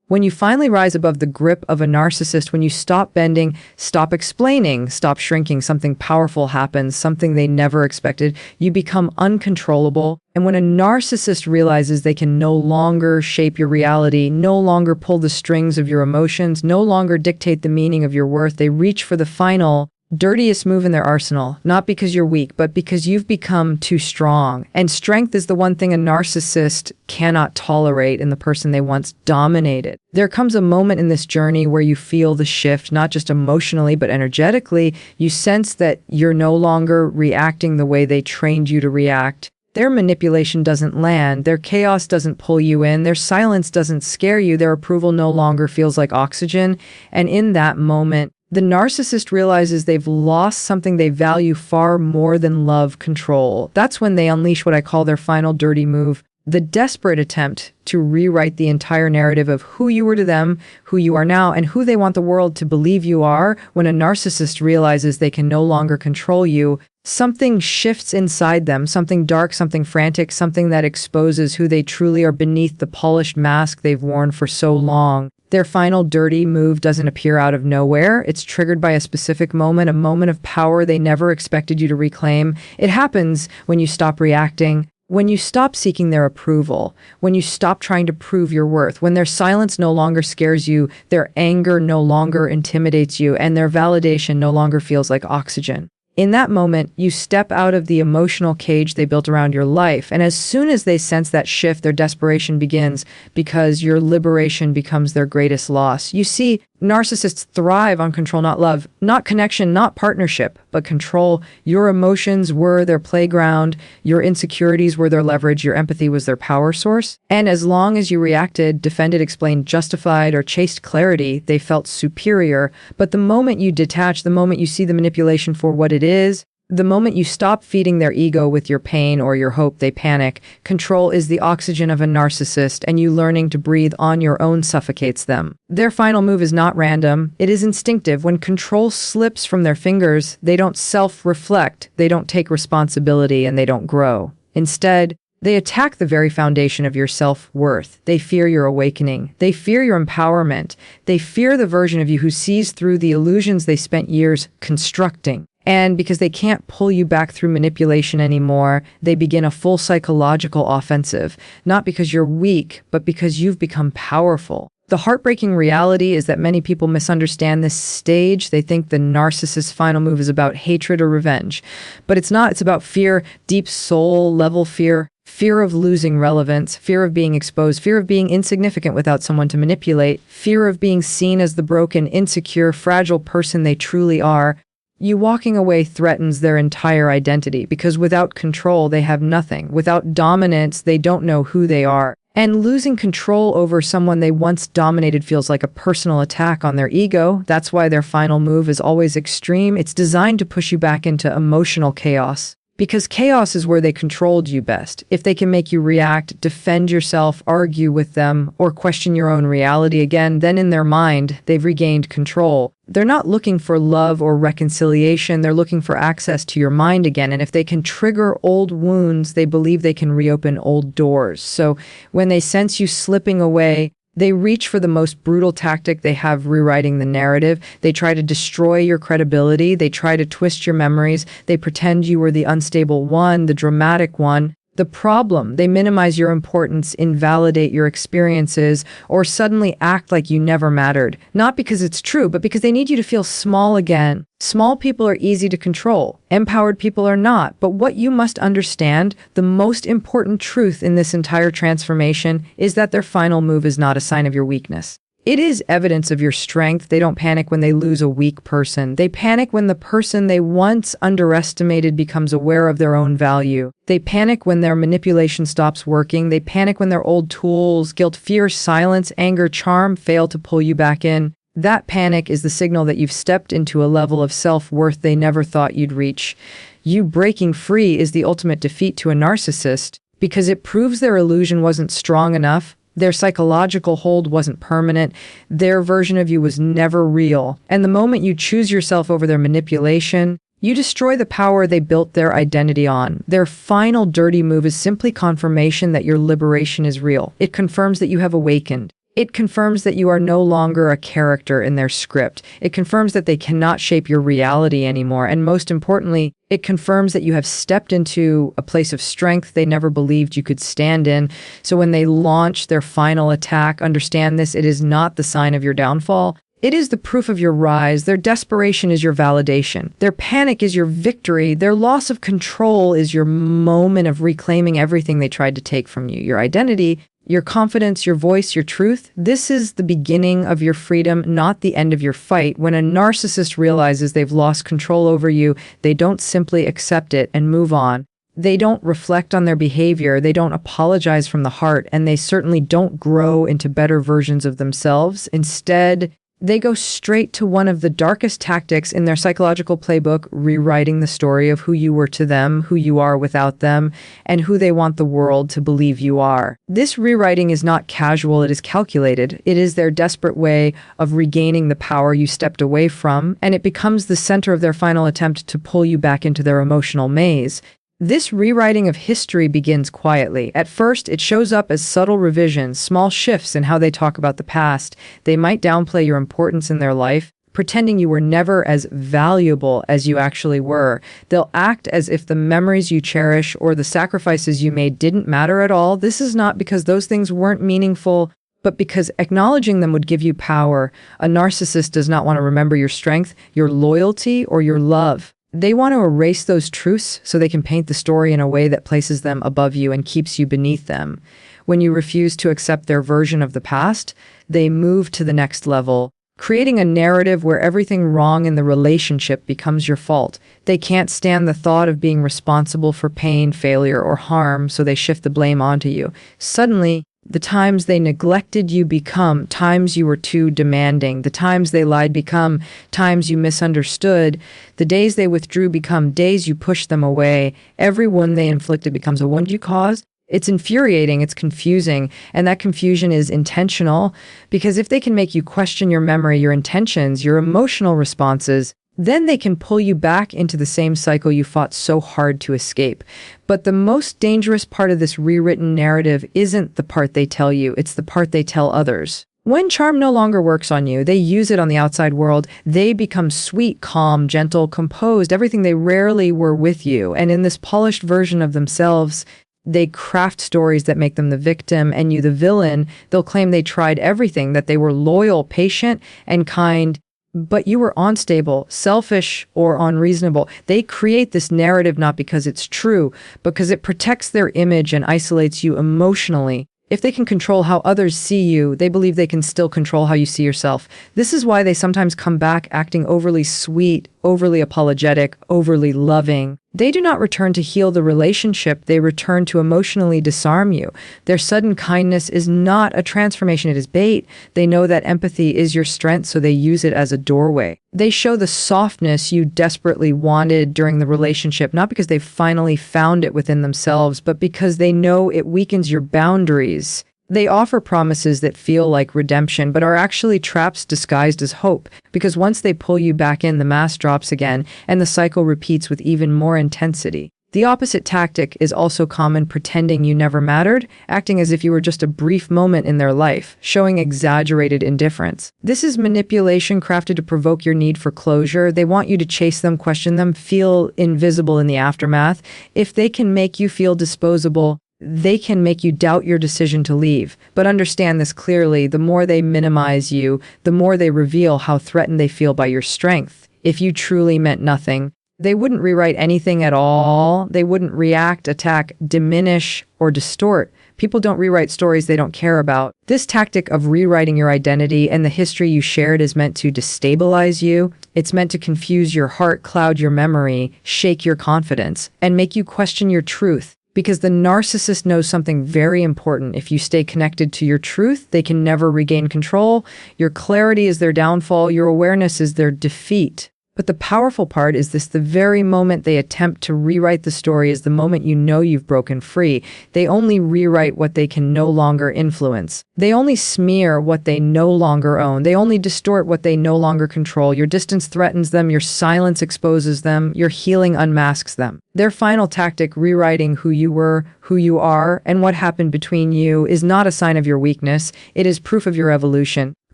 When you finally rise above the grip of a narcissist, when you stop bending, stop explaining, stop shrinking, something powerful happens, something they never expected. You become uncontrollable. And when a narcissist realizes they can no longer shape your reality, no longer pull the strings of your emotions, no longer dictate the meaning of your worth, they reach for the final, dirtiest move in their arsenal, not because you're weak, but because you've become too strong. And strength is the one thing a narcissist cannot tolerate in the person they once dominated. There comes a moment in this journey where you feel the shift, not just emotionally, but energetically. You sense that you're no longer reacting the way they trained you to react. Their manipulation doesn't land, their chaos doesn't pull you in, their silence doesn't scare you, their approval no longer feels like oxygen. And in that moment, the narcissist realizes they've lost something they value far more than love, control. That's when they unleash what I call their final dirty move, the desperate attempt to rewrite the entire narrative of who you were to them, who you are now, and who they want the world to believe you are. When a narcissist realizes they can no longer control you, something shifts inside them, something dark, something frantic, something that exposes who they truly are beneath the polished mask they've worn for so long. Their final dirty move doesn't appear out of nowhere. It's triggered by a specific moment, a moment of power they never expected you to reclaim. It happens when you stop reacting, when you stop seeking their approval, when you stop trying to prove your worth, when their silence no longer scares you, their anger no longer intimidates you, and their validation no longer feels like oxygen. In that moment, you step out of the emotional cage they built around your life, and as soon as they sense that shift, their desperation begins because your liberation becomes their greatest loss. You see, narcissists thrive on control, not love, not connection, not partnership, but control. Your emotions were their playground, your insecurities were their leverage, your empathy was their power source. And as long as you reacted, defended, explained, justified, or chased clarity, they felt superior. But the moment you detach, the moment you see the manipulation for what it is, the moment you stop feeding their ego with your pain or your hope, they panic. Control is the oxygen of a narcissist, and you learning to breathe on your own suffocates them. Their final move is not random. It is instinctive. When control slips from their fingers, they don't self-reflect, they don't take responsibility, and they don't grow. Instead, they attack the very foundation of your self-worth. They fear your awakening. They fear your empowerment. They fear the version of you who sees through the illusions they spent years constructing. And because they can't pull you back through manipulation anymore, they begin a full psychological offensive, not because you're weak, but because you've become powerful. The heartbreaking reality is that many people misunderstand this stage. They think the narcissist's final move is about hatred or revenge. But it's not. It's about fear, deep soul level fear. Fear of losing relevance, fear of being exposed, fear of being insignificant without someone to manipulate, fear of being seen as the broken, insecure, fragile person they truly are. You walking away threatens their entire identity because without control, they have nothing. Without dominance, they don't know who they are. And losing control over someone they once dominated feels like a personal attack on their ego. That's why their final move is always extreme. It's designed to push you back into emotional chaos. Because chaos is where they controlled you best. If they can make you react, defend yourself, argue with them, or question your own reality again, then in their mind, they've regained control. They're not looking for love or reconciliation, they're looking for access to your mind again. And if they can trigger old wounds, they believe they can reopen old doors. So when they sense you slipping away, they reach for the most brutal tactic they have, rewriting the narrative. They try to destroy your credibility. They try to twist your memories. They pretend you were the unstable one, the dramatic one. The problem, they minimize your importance, invalidate your experiences, or suddenly act like you never mattered. Not because it's true, but because they need you to feel small again. Small people are easy to control. Empowered people are not. But what you must understand, the most important truth in this entire transformation is that their final move is not a sign of your weakness. It is evidence of your strength. They don't panic when they lose a weak person. They panic when the person they once underestimated becomes aware of their own value. They panic when their manipulation stops working. They panic when their old tools, guilt, fear, silence, anger, charm fail to pull you back in. That panic is the signal that you've stepped into a level of self-worth they never thought you'd reach. You breaking free is the ultimate defeat to a narcissist because it proves their illusion wasn't strong enough. Their psychological hold wasn't permanent. Their version of you was never real. And the moment you choose yourself over their manipulation, you destroy the power they built their identity on. Their final dirty move is simply confirmation that your liberation is real. It confirms that you have awakened. It confirms that you are no longer a character in their script. It confirms that they cannot shape your reality anymore. And most importantly, it confirms that you have stepped into a place of strength they never believed you could stand in. So when they launch their final attack, understand this, it is not the sign of your downfall. It is the proof of your rise. Their desperation is your validation. Their panic is your victory. Their loss of control is your moment of reclaiming everything they tried to take from you. Your identity, your confidence, your voice, your truth. This is the beginning of your freedom, not the end of your fight. When a narcissist realizes they've lost control over you, they don't simply accept it and move on. They don't reflect on their behavior. They don't apologize from the heart, and they certainly don't grow into better versions of themselves. Instead, they go straight to one of the darkest tactics in their psychological playbook, rewriting the story of who you were to them, who you are without them, and who they want the world to believe you are. This rewriting is not casual, it is calculated. It is their desperate way of regaining the power you stepped away from, and it becomes the center of their final attempt to pull you back into their emotional maze. This rewriting of history begins quietly. At first, it shows up as subtle revisions, small shifts in how they talk about the past. They might downplay your importance in their life, pretending you were never as valuable as you actually were. They'll act as if the memories you cherish or the sacrifices you made didn't matter at all. This is not because those things weren't meaningful, but because acknowledging them would give you power. A narcissist does not want to remember your strength, your loyalty, or your love. They want to erase those truths so they can paint the story in a way that places them above you and keeps you beneath them. When you refuse to accept their version of the past, they move to the next level, creating a narrative where everything wrong in the relationship becomes your fault. They can't stand the thought of being responsible for pain, failure, or harm, so they shift the blame onto you. Suddenly, the times they neglected you become times you were too demanding. The times they lied become times you misunderstood. The days they withdrew become days you pushed them away. Every wound they inflicted becomes a wound you caused. It's infuriating, it's confusing, and that confusion is intentional, because if they can make you question your memory, your intentions, your emotional responses, then they can pull you back into the same cycle you fought so hard to escape. But the most dangerous part of this rewritten narrative isn't the part they tell you, it's the part they tell others. When charm no longer works on you, they use it on the outside world. They become sweet, calm, gentle, composed, everything they rarely were with you. And in this polished version of themselves, they craft stories that make them the victim and you the villain. They'll claim they tried everything, that they were loyal, patient, and kind, but you were unstable, selfish, or unreasonable. They create this narrative not because it's true, but because it protects their image and isolates you emotionally. If they can control how others see you, they believe they can still control how you see yourself. This is why they sometimes come back acting overly sweet, overly apologetic, overly loving. They do not return to heal the relationship, they return to emotionally disarm you. Their sudden kindness is not a transformation, it is bait. They know that empathy is your strength, so they use it as a doorway. They show the softness you desperately wanted during the relationship, not because they finally found it within themselves, but because they know it weakens your boundaries. They offer promises that feel like redemption, but are actually traps disguised as hope, because once they pull you back in, the mask drops again, and the cycle repeats with even more intensity. The opposite tactic is also common: pretending you never mattered, acting as if you were just a brief moment in their life, showing exaggerated indifference. This is manipulation crafted to provoke your need for closure. They want you to chase them, question them, feel invisible in the aftermath. If they can make you feel disposable, they can make you doubt your decision to leave. But understand this clearly: the more they minimize you, the more they reveal how threatened they feel by your strength. If you truly meant nothing, they wouldn't rewrite anything at all. They wouldn't react, attack, diminish, or distort. People don't rewrite stories they don't care about. This tactic of rewriting your identity and the history you shared is meant to destabilize you. It's meant to confuse your heart, cloud your memory, shake your confidence, and make you question your truth. Because the narcissist knows something very important: if you stay connected to your truth, they can never regain control. Your clarity is their downfall. Your awareness is their defeat. But the powerful part is this: the very moment they attempt to rewrite the story is the moment you know you've broken free. They only rewrite what they can no longer influence. They only smear what they no longer own. They only distort what they no longer control. Your distance threatens them. Your silence exposes them. Your healing unmasks them. Their final tactic, rewriting who you were, who you are, and what happened between you, is not a sign of your weakness. It is proof of your evolution.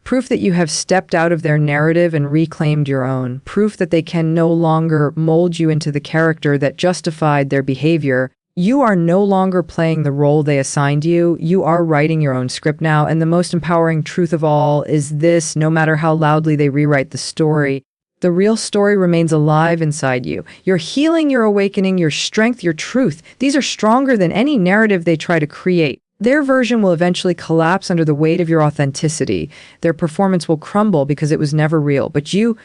Proof that you have stepped out of their narrative and reclaimed your own. Proof that they can no longer mold you into the character that justified their behavior. You are no longer playing the role they assigned you. You are writing your own script now. And the most empowering truth of all is this: no matter how loudly they rewrite the story, the real story remains alive inside you. Your healing, your awakening, your strength, your truth. These are stronger than any narrative they try to create. Their version will eventually collapse under the weight of your authenticity. Their performance will crumble because it was never real. But you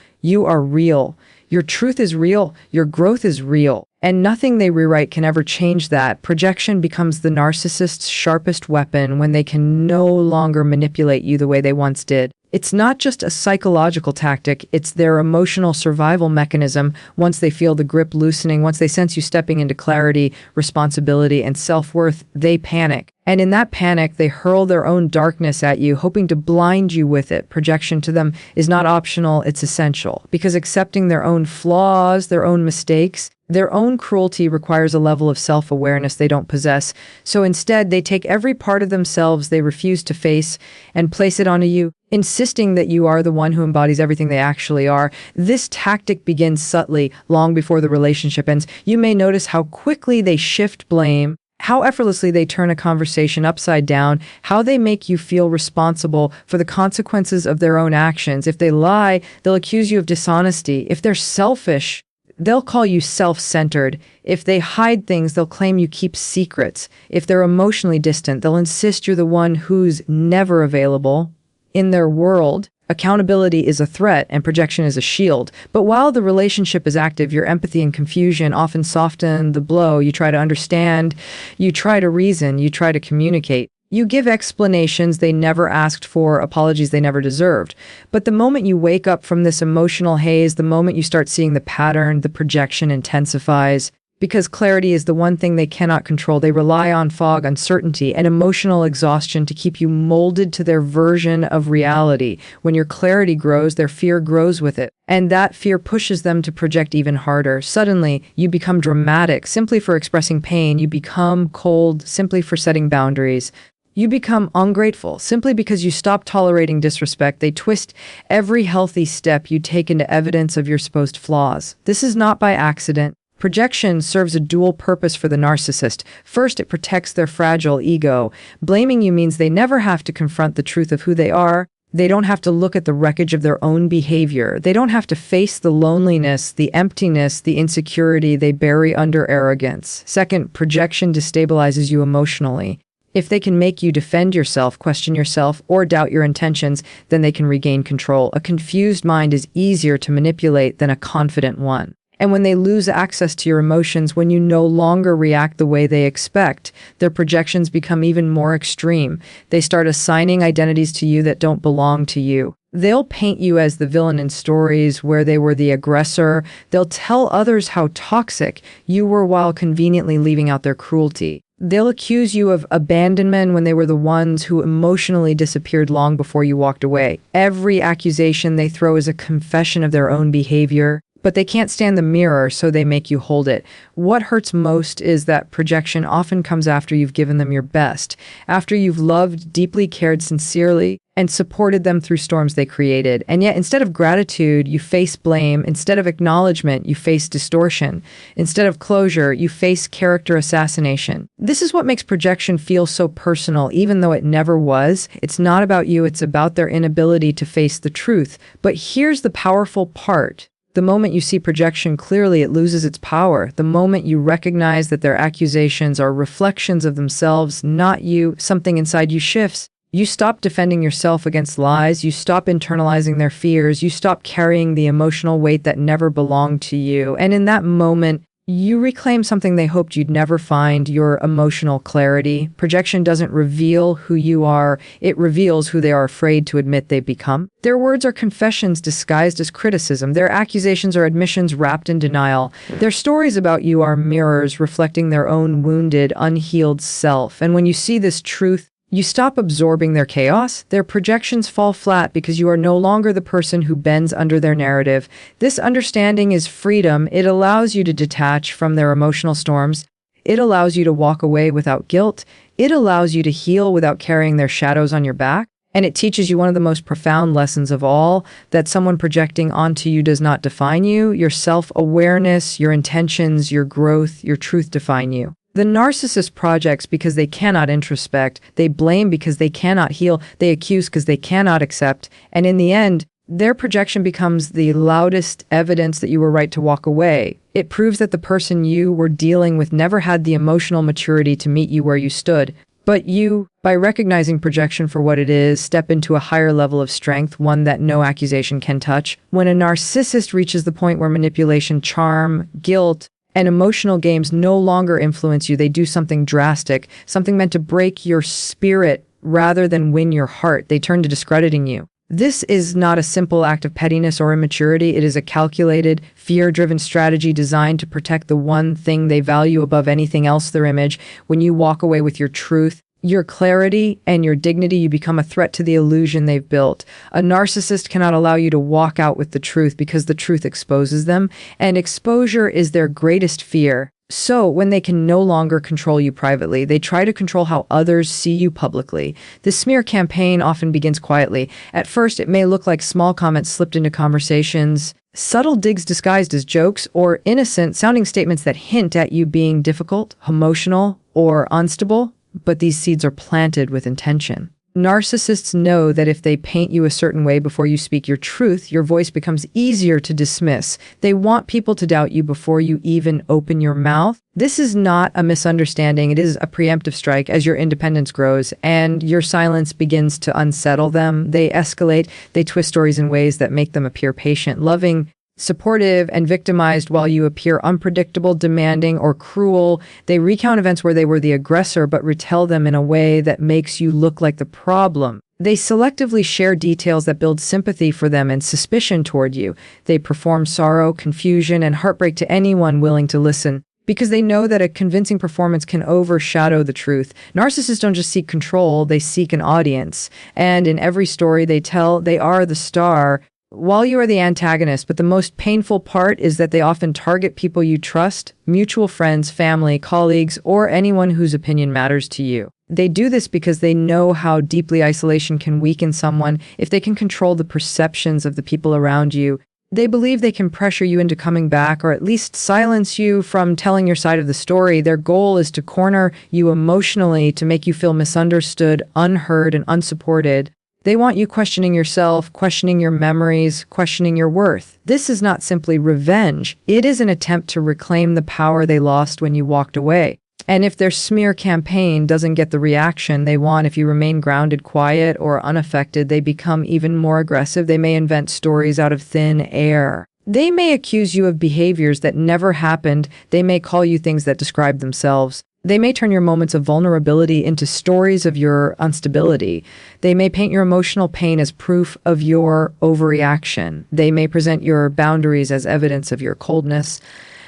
are real. Your truth is real. Your growth is real. And nothing they rewrite can ever change that. Projection becomes the narcissist's sharpest weapon when they can no longer manipulate you the way they once did. It's not just a psychological tactic, it's their emotional survival mechanism. Once they feel the grip loosening, once they sense you stepping into clarity, responsibility, and self-worth, they panic. And in that panic, they hurl their own darkness at you, hoping to blind you with it. Projection to them is not optional, it's essential. Because accepting their own flaws, their own mistakes, their own cruelty requires a level of self-awareness they don't possess. So instead, they take every part of themselves they refuse to face and place it onto you, insisting that you are the one who embodies everything they actually are. This tactic begins subtly, long before the relationship ends. You may notice how quickly they shift blame, how effortlessly they turn a conversation upside down, how they make you feel responsible for the consequences of their own actions. If they lie, they'll accuse you of dishonesty. If they're selfish, they'll call you self-centered. If they hide things, they'll claim you keep secrets. If they're emotionally distant, they'll insist you're the one who's never available. In their world, accountability is a threat and projection is a shield. But while the relationship is active, your empathy and confusion often soften the blow. You try to understand, you try to reason, you try to communicate. You give explanations they never asked for, apologies they never deserved. But the moment you wake up from this emotional haze, the moment you start seeing the pattern, the projection intensifies. Because clarity is the one thing they cannot control. They rely on fog, uncertainty, and emotional exhaustion to keep you molded to their version of reality. When your clarity grows, their fear grows with it. And that fear pushes them to project even harder. Suddenly, you become dramatic simply for expressing pain. You become cold simply for setting boundaries. You become ungrateful simply because you stop tolerating disrespect. They twist every healthy step you take into evidence of your supposed flaws. This is not by accident. Projection serves a dual purpose for the narcissist. First, it protects their fragile ego. Blaming you means they never have to confront the truth of who they are. They don't have to look at the wreckage of their own behavior. They don't have to face the loneliness, the emptiness, the insecurity they bury under arrogance. Second, projection destabilizes you emotionally. If they can make you defend yourself, question yourself, or doubt your intentions, then they can regain control. A confused mind is easier to manipulate than a confident one. And when they lose access to your emotions, when you no longer react the way they expect, their projections become even more extreme. They start assigning identities to you that don't belong to you. They'll paint you as the villain in stories where they were the aggressor. They'll tell others how toxic you were while conveniently leaving out their cruelty. They'll accuse you of abandonment when they were the ones who emotionally disappeared long before you walked away. Every accusation they throw is a confession of their own behavior. But they can't stand the mirror, so they make you hold it. What hurts most is that projection often comes after you've given them your best, after you've loved, deeply cared sincerely, and supported them through storms they created. And yet, instead of gratitude, you face blame. Instead of acknowledgement, you face distortion. Instead of closure, you face character assassination. This is what makes projection feel so personal, even though it never was. It's not about you, it's about their inability to face the truth. But here's the powerful part. The moment you see projection clearly, it loses its power. The moment you recognize that their accusations are reflections of themselves, not you, something inside you shifts. You stop defending yourself against lies. You stop internalizing their fears. You stop carrying the emotional weight that never belonged to you. And in that moment, You reclaim something they hoped you'd never find, your emotional clarity. Projection doesn't reveal who you are, it reveals who they are afraid to admit they've become. Their words are confessions disguised as criticism. Their accusations are admissions wrapped in denial. Their stories about you are mirrors reflecting their own wounded, unhealed self. And when you see this truth, you stop absorbing their chaos. Their projections fall flat because you are no longer the person who bends under their narrative. This understanding is freedom. It allows you to detach from their emotional storms. It allows you to walk away without guilt. It allows you to heal without carrying their shadows on your back. And it teaches you one of the most profound lessons of all, that someone projecting onto you does not define you. Your self-awareness, your intentions, your growth, your truth define you. The narcissist projects because they cannot introspect, they blame because they cannot heal, they accuse because they cannot accept, and in the end, their projection becomes the loudest evidence that you were right to walk away. It proves that the person you were dealing with never had the emotional maturity to meet you where you stood. But you, by recognizing projection for what it is, step into a higher level of strength, one that no accusation can touch. When a narcissist reaches the point where manipulation, charm, guilt, and emotional games no longer influence you, they do something drastic, something meant to break your spirit rather than win your heart. They turn to discrediting you. This is not a simple act of pettiness or immaturity. It is a calculated, fear-driven strategy designed to protect the one thing they value above anything else, their image. When you walk away with your truth, your clarity, and your dignity, you become a threat to the illusion they've built. A narcissist cannot allow you to walk out with the truth because the truth exposes them, and exposure is their greatest fear. So, when they can no longer control you privately, they try to control how others see you publicly. This smear campaign often begins quietly. At first, it may look like small comments slipped into conversations, subtle digs disguised as jokes, or innocent-sounding statements that hint at you being difficult, emotional, or unstable. But these seeds are planted with intention. Narcissists know that if they paint you a certain way before you speak your truth, your voice becomes easier to dismiss. They want people to doubt you before you even open your mouth. This is not a misunderstanding. It is a preemptive strike. As your independence grows and your silence begins to unsettle them, they escalate. They twist stories in ways that make them appear patient, loving, supportive, and victimized while you appear unpredictable, demanding, or cruel. They recount events where they were the aggressor, but retell them in a way that makes you look like the problem. They selectively share details that build sympathy for them and suspicion toward you. They perform sorrow, confusion, and heartbreak to anyone willing to listen, because they know that a convincing performance can overshadow the truth. Narcissists don't just seek control, they seek an audience. And in every story they tell, they are the star, while you are the antagonist. But the most painful part is that they often target people you trust, mutual friends, family, colleagues, or anyone whose opinion matters to you. They do this because they know how deeply isolation can weaken someone. If they can control the perceptions of the people around you, they believe they can pressure you into coming back, or at least silence you from telling your side of the story. Their goal is to corner you emotionally, to make you feel misunderstood, unheard, and unsupported. They want you questioning yourself, questioning your memories, questioning your worth. This is not simply revenge. It is an attempt to reclaim the power they lost when you walked away. And if their smear campaign doesn't get the reaction they want, if you remain grounded, quiet, or unaffected, they become even more aggressive. They may invent stories out of thin air. They may accuse you of behaviors that never happened. They may call you things that describe themselves. They may turn your moments of vulnerability into stories of your instability. They may paint your emotional pain as proof of your overreaction. They may present your boundaries as evidence of your coldness.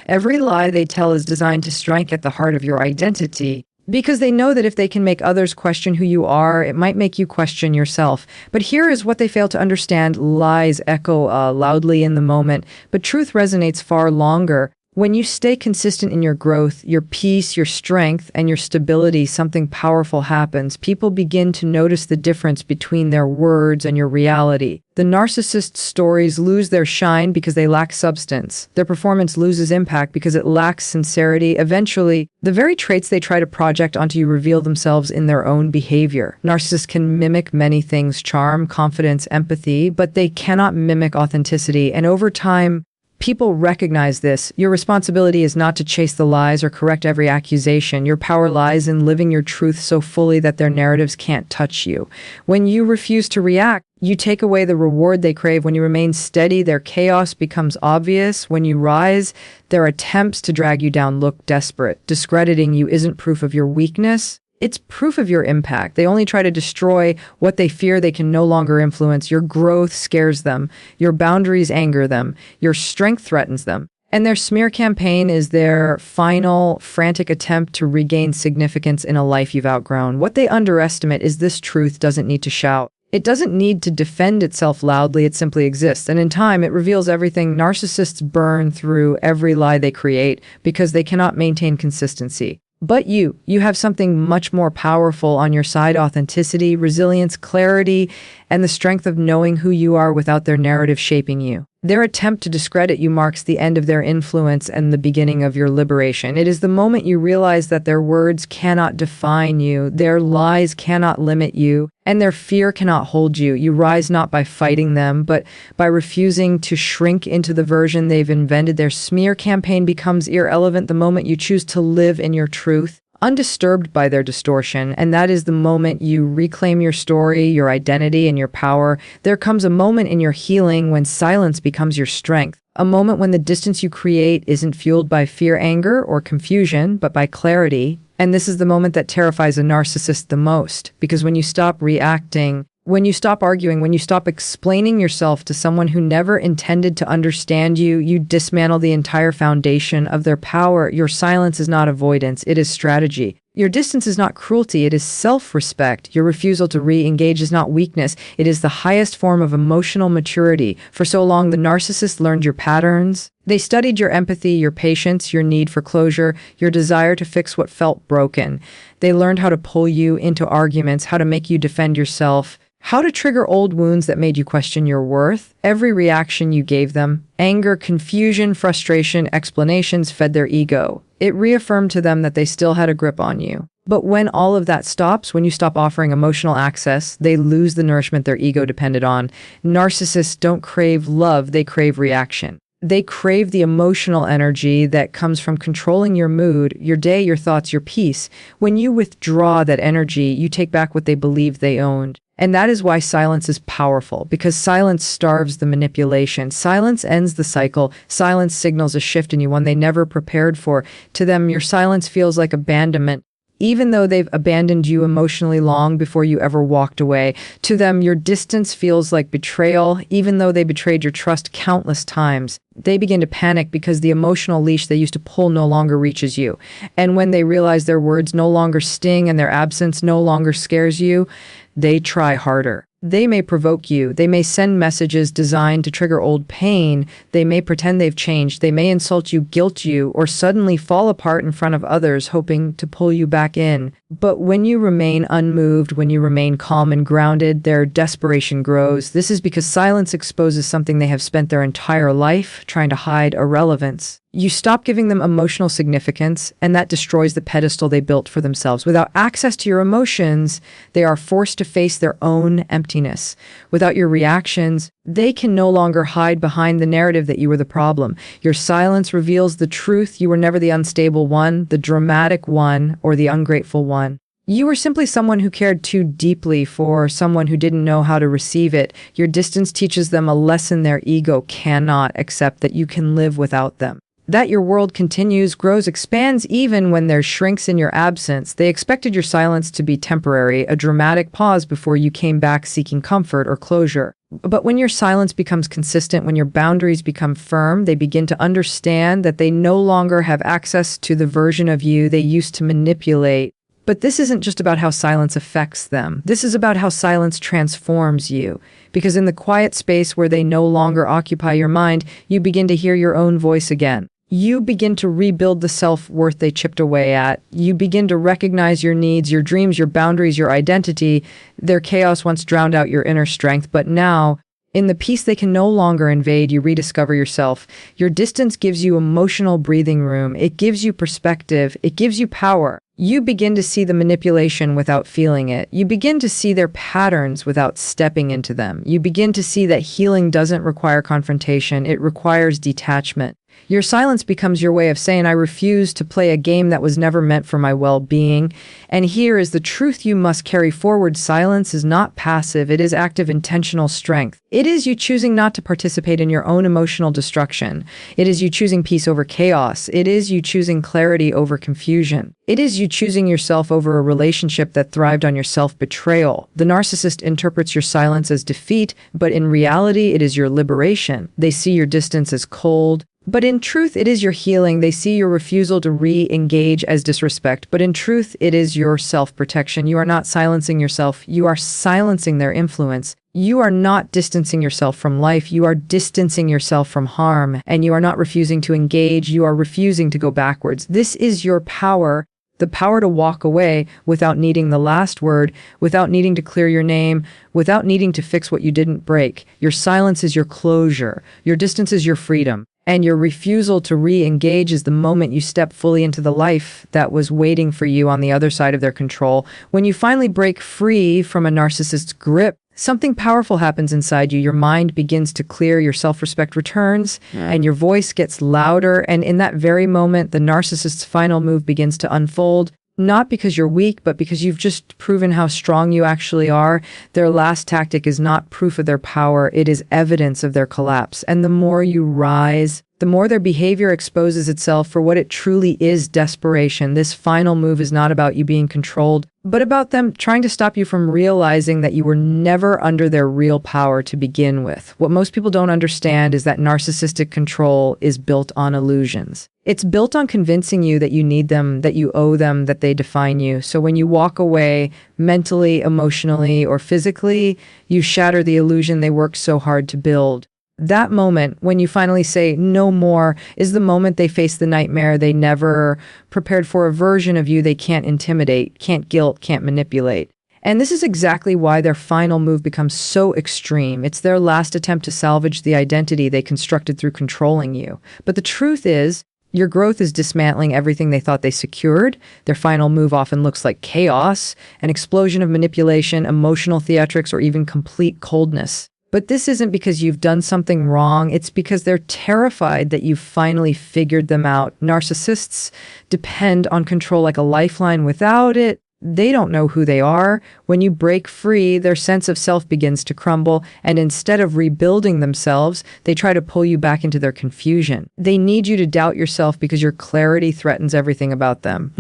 Every lie they tell is designed to strike at the heart of your identity, because they know that if they can make others question who you are, it might make you question yourself. But here is what they fail to understand. Lies echo loudly in the moment, but truth resonates far longer. When you stay consistent in your growth, your peace, your strength, and your stability, something powerful happens. People begin to notice the difference between their words and your reality. The narcissist stories lose their shine because they lack substance. Their performance loses impact because it lacks sincerity. Eventually, the very traits they try to project onto you reveal themselves in their own behavior. Narcissists can mimic many things: charm, confidence, empathy, but they cannot mimic authenticity. And over time, People recognize this. Your responsibility is not to chase the lies or correct every accusation. Your power lies in living your truth so fully that their narratives can't touch you. When you refuse to react, you take away the reward they crave. When you remain steady, their chaos becomes obvious. When you rise, their attempts to drag you down look desperate. Discrediting you isn't proof of your weakness. It's proof of your impact. They only try to destroy what they fear they can no longer influence. Your growth scares them. Your boundaries anger them. Your strength threatens them. And their smear campaign is their final, frantic attempt to regain significance in a life you've outgrown. What they underestimate is this truth doesn't need to shout. It doesn't need to defend itself loudly, it simply exists. And in time, it reveals everything. Narcissists burn through every lie they create because they cannot maintain consistency. But you have something much more powerful on your side: authenticity, resilience, clarity, and the strength of knowing who you are without their narrative shaping you. Their attempt to discredit you marks the end of their influence and the beginning of your liberation. It is the moment you realize that their words cannot define you, their lies cannot limit you, and their fear cannot hold you. You rise not by fighting them, but by refusing to shrink into the version they've invented. Their smear campaign becomes irrelevant the moment you choose to live in your truth, undisturbed by their distortion, and that is the moment you reclaim your story, your identity, and your power. There comes a moment in your healing when silence becomes your strength, a moment when the distance you create isn't fueled by fear, anger, or confusion, but by clarity. And this is the moment that terrifies a narcissist the most, because when you stop reacting, when you stop arguing, when you stop explaining yourself to someone who never intended to understand you, you dismantle the entire foundation of their power. Your silence is not avoidance, it is strategy. Your distance is not cruelty, it is self-respect. Your refusal to re-engage is not weakness, it is the highest form of emotional maturity. For so long, the narcissist learned your patterns. They studied your empathy, your patience, your need for closure, your desire to fix what felt broken. They learned how to pull you into arguments, how to make you defend yourself, how to trigger old wounds that made you question your worth. Every reaction you gave them, anger, confusion, frustration, explanations, fed their ego. It reaffirmed to them that they still had a grip on you. But when all of that stops, when you stop offering emotional access, they lose the nourishment their ego depended on. Narcissists don't crave love, they crave reaction. They crave the emotional energy that comes from controlling your mood, your day, your thoughts, your peace. When you withdraw that energy, you take back what they believed they owned. And that is why silence is powerful, because silence starves the manipulation. Silence ends the cycle. Silence signals a shift in you, one they never prepared for. To them, your silence feels like abandonment, even though they've abandoned you emotionally long before you ever walked away. To them, your distance feels like betrayal, even though they betrayed your trust countless times. They begin to panic because the emotional leash they used to pull no longer reaches you. And when they realize their words no longer sting and their absence no longer scares you, they try harder. They may provoke you. They may send messages designed to trigger old pain. They may pretend they've changed. They may insult you, guilt you, or suddenly fall apart in front of others, hoping to pull you back in. But when you remain unmoved, when you remain calm and grounded, their desperation grows. This is because silence exposes something they have spent their entire life trying to hide: irrelevance. You stop giving them emotional significance, and that destroys the pedestal they built for themselves. Without access to your emotions, they are forced to face their own emptiness. Without your reactions, they can no longer hide behind the narrative that you were the problem. Your silence reveals the truth. You were never the unstable one, the dramatic one, or the ungrateful one. You were simply someone who cared too deeply for someone who didn't know how to receive it. Your distance teaches them a lesson their ego cannot accept: that you can live without them, that your world continues, grows, expands even when there shrinks in your absence. They expected your silence to be temporary, a dramatic pause before you came back seeking comfort or closure. But when your silence becomes consistent, when your boundaries become firm, they begin to understand that they no longer have access to the version of you they used to manipulate. But this isn't just about how silence affects them. This is about how silence transforms you. Because in the quiet space where they no longer occupy your mind, you begin to hear your own voice again. You begin to rebuild the self-worth they chipped away at. You begin to recognize your needs, your dreams, your boundaries, your identity. Their chaos once drowned out your inner strength, but now In the peace they can no longer invade, you rediscover yourself. Your distance gives you emotional breathing room. It gives you perspective. It gives you power. You begin to see the manipulation without feeling it. You begin to see their patterns without stepping into them. You begin to see that healing doesn't require confrontation. It requires detachment. Your silence becomes your way of saying, I refuse to play a game that was never meant for my well-being. And here is the truth you must carry forward. Silence is not passive. It is active, intentional strength. It is you choosing not to participate in your own emotional destruction. It is you choosing peace over chaos. It is you choosing clarity over confusion. It is you choosing yourself over a relationship that thrived on your self-betrayal. The narcissist interprets your silence as defeat, but in reality, it is your liberation. They see your distance as cold, but in truth, it is your healing. They see your refusal to re-engage as disrespect, but in truth, it is your self-protection. You are not silencing yourself. You are silencing their influence. You are not distancing yourself from life. You are distancing yourself from harm, and you are not refusing to engage. You are refusing to go backwards. This is your power. The power to walk away without needing the last word, without needing to clear your name, without needing to fix what you didn't break. Your silence is your closure. Your distance is your freedom. And your refusal to re-engage is the moment you step fully into the life that was waiting for you on the other side of their control. When you finally break free from a narcissist's grip, something powerful happens inside you. Your mind begins to clear, your self-respect returns, and your voice gets louder. And in that very moment, the narcissist's final move begins to unfold. Not because you're weak, but because you've just proven how strong you actually are. Their last tactic is not proof of their power. It is evidence of their collapse. And the more you rise, the more their behavior exposes itself for what it truly is: desperation. This final move is not about you being controlled, but about them trying to stop you from realizing that you were never under their real power to begin with. What most people don't understand is that narcissistic control is built on illusions. It's built on convincing you that you need them, that you owe them, that they define you. So when you walk away mentally, emotionally, or physically, you shatter the illusion they worked so hard to build. That moment, when you finally say no more, is the moment they face the nightmare they never prepared for, a version of you they can't intimidate, can't guilt, can't manipulate. And this is exactly why their final move becomes so extreme. It's their last attempt to salvage the identity they constructed through controlling you. But the truth is, your growth is dismantling everything they thought they secured. Their final move often looks like chaos, an explosion of manipulation, emotional theatrics, or even complete coldness. But this isn't because you've done something wrong. It's because they're terrified that you've finally figured them out. Narcissists depend on control like a lifeline. Without it, they don't know who they are. When you break free, their sense of self begins to crumble, and instead of rebuilding themselves, they try to pull you back into their confusion. They need you to doubt yourself because your clarity threatens everything about them.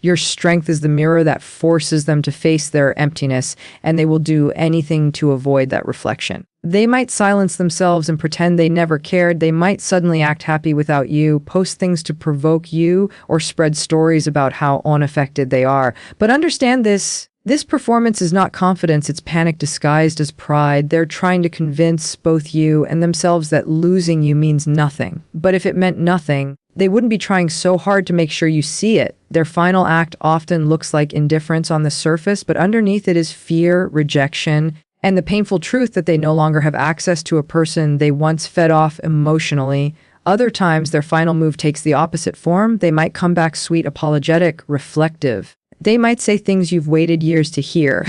Your strength is the mirror that forces them to face their emptiness, and they will do anything to avoid that reflection. They might silence themselves and pretend they never cared. They might suddenly act happy without you, post things to provoke you, or spread stories about how unaffected they are. But understand this. This performance is not confidence. It's panic disguised as pride. They're trying to convince both you and themselves that losing you means nothing. But if it meant nothing, they wouldn't be trying so hard to make sure you see it. Their final act often looks like indifference on the surface, but underneath it is fear, rejection, and the painful truth that they no longer have access to a person they once fed off emotionally. Other times, their final move takes the opposite form. They might come back sweet, apologetic, reflective. They might say things you've waited years to hear.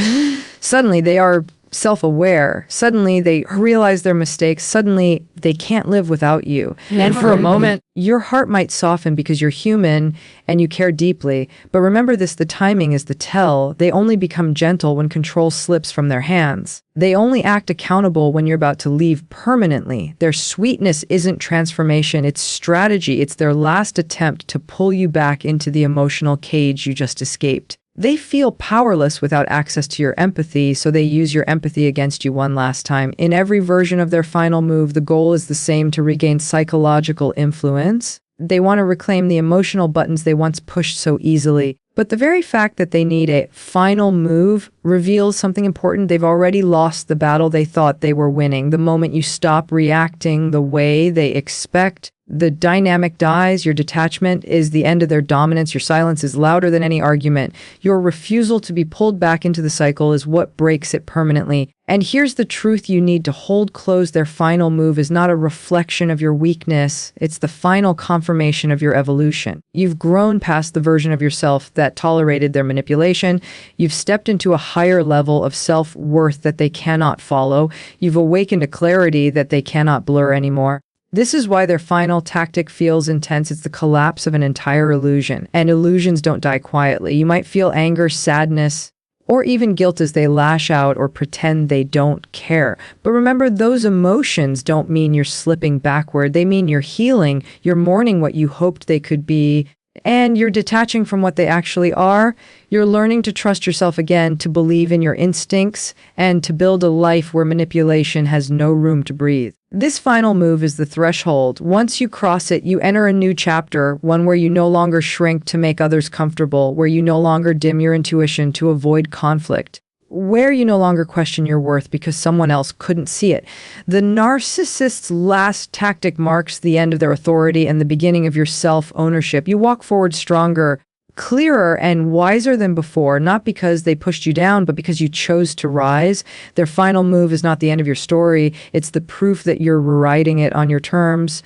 Suddenly, they are self-aware. Suddenly, they realize their mistakes. Suddenly, they can't live without you. And for a moment, your heart might soften because you're human and you care deeply. But remember this, the timing is the tell. They only become gentle when control slips from their hands. They only act accountable when you're about to leave permanently. Their sweetness isn't transformation, it's strategy. It's their last attempt to pull you back into the emotional cage you just escaped. They feel powerless without access to your empathy, so they use your empathy against you one last time. In every version of their final move, the goal is the same: to regain psychological influence. They want to reclaim the emotional buttons they once pushed so easily. But the very fact that they need a final move reveals something important. They've already lost the battle they thought they were winning. The moment you stop reacting the way they expect, The dynamic dies, your detachment is the end of their dominance, your silence is louder than any argument. Your refusal to be pulled back into the cycle is what breaks it permanently. And here's the truth you need to hold close. Their final move is not a reflection of your weakness. It's the final confirmation of your evolution. You've grown past the version of yourself that tolerated their manipulation. You've stepped into a higher level of self-worth that they cannot follow. You've awakened a clarity that they cannot blur anymore. This is why their final tactic feels intense. It's the collapse of an entire illusion. And illusions don't die quietly. You might feel anger, sadness, or even guilt as they lash out or pretend they don't care. But remember, those emotions don't mean you're slipping backward. They mean you're healing, you're mourning what you hoped they could be, and you're detaching from what they actually are. You're learning to trust yourself again, to believe in your instincts, and to build a life where manipulation has no room to breathe. This final move is the threshold. Once you cross it, you enter a new chapter, one where you no longer shrink to make others comfortable, where you no longer dim your intuition to avoid conflict, where you no longer question your worth because someone else couldn't see it. The narcissist's last tactic marks the end of their authority and the beginning of your self-ownership. You walk forward stronger, clearer, and wiser than before, not because they pushed you down, but because you chose to rise. Their final move is not the end of your story. It's the proof that you're rewriting it on your terms.